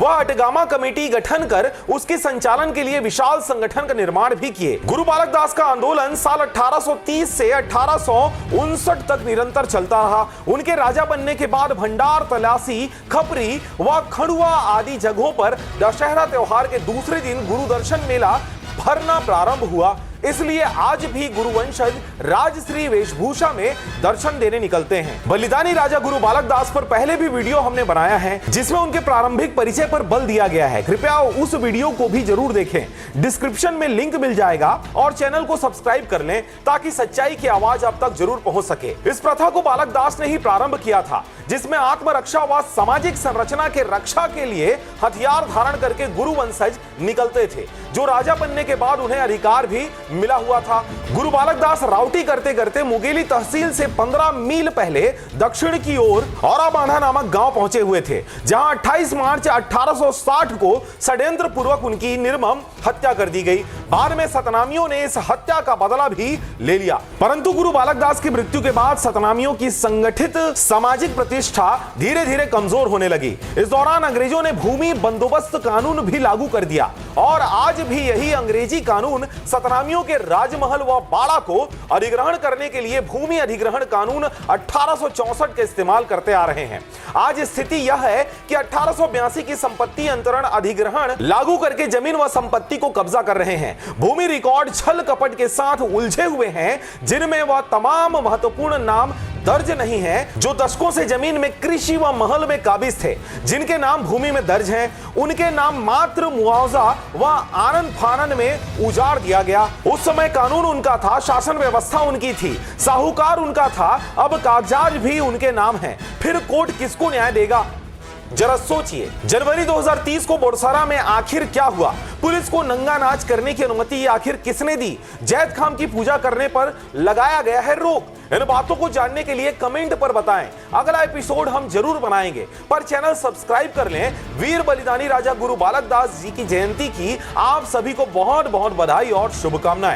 वह अटगामा कमेटी गठन कर उसके संचालन के लिए विशाल संगठन का निर्माण भी किए। गुरु बालक दास का आंदोलन साल 1830 से 1859 तक निरंतर चलता रहा। उनके राजा बनने के बाद भंडार, तलासी, खपरी व खंडुआ आदि जगहों पर दशहरा त्योहार के दूसरे दिन गुरु दर्शन मेला भरना प्रारंभ हुआ। इसलिए आज भी गुरुवंशज राजश्री वेशभूषा में दर्शन देने निकलते हैं। बलिदानी राजा गुरु बालक दास पर पहले भी वीडियो हमने बनाया है जिसमें उनके प्रारंभिक परिचय पर बल दिया गया है। कृपया उस वीडियो को भी जरूर देखें। डिस्क्रिप्शन में लिंक मिल जाएगा और चैनल को सब्सक्राइब कर लें ताकि सच्चाई की आवाज आप तक जरूर पहुंच सके। इस प्रथा को बालक दास ने ही प्रारंभ किया था जिसमें आत्मरक्षा व सामाजिक संरचना के रक्षा के लिए हथियार धारण करके गुरुवंशज निकलते थे, जो राजा बनने के बाद उन्हें अधिकार भी मिला हुआ था। गुरु बालक दास राउटी करते करते मुगेली तहसील से 15 मील पहले दक्षिण की ओर औराबांधा नामक गांव पहुंचे हुए थे, जहां 28 मार्च 1860 को षड्यंत्र पूर्वक उनकी निर्मम हत्या कर दी गई। बाद में सतनामियों ने इस हत्या का बदला भी ले लिया, परंतु गुरु बालक दास की मृत्यु के बाद सतनामियों की संगठित सामाजिक प्रतिष्ठा धीरे धीरे कमजोर होने लगी। इस दौरान अंग्रेजों ने भूमि बंदोबस्त कानून भी लागू कर दिया और आज भी यही अंग्रेजी कानून सतनामियों के राजमहल व बाड़ा को अधिग्रहण करने के लिए भूमि अधिग्रहण कानून 1864 का इस्तेमाल करते आ रहे हैं। आज स्थिति यह है कि 1882 की संपत्ति अंतरण अधिग्रहण लागू करके जमीन व संपत्ति को कब्जा कर रहे हैं। भूमि रिकॉर्ड छल कपट के साथ उलझे हुए हैं जिनमें वह तमाम महत्वपूर्ण नाम दर्ज नहीं है जो दशकों से जमीन में कृषि व महल में काबिज थे। जिनके नाम भूमि में दर्ज हैं उनके नाम मात्र मुआवजा व आनन फानन में उजाड़ दिया गया। उस समय कानून उनका था, शासन व्यवस्था उनकी थी, साहूकार उनका था, अब कागजात भी उनके नाम हैं। फिर कोर्ट किसको न्याय देगा? जरा सोचिए। जनवरी 2030 को बोरसरा में आखिर क्या हुआ? पुलिस को नंगा नाच करने की अनुमति आखिर किसने दी? जैद खाम की पूजा करने पर लगाया गया है रोक। इन बातों को जानने के लिए कमेंट पर बताएं। अगला एपिसोड हम जरूर बनाएंगे, पर चैनल सब्सक्राइब कर लें। वीर बलिदानी राजा गुरु बालक दास जी की जयंती की आप सभी को बहुत बहुत बधाई और शुभकामनाएं।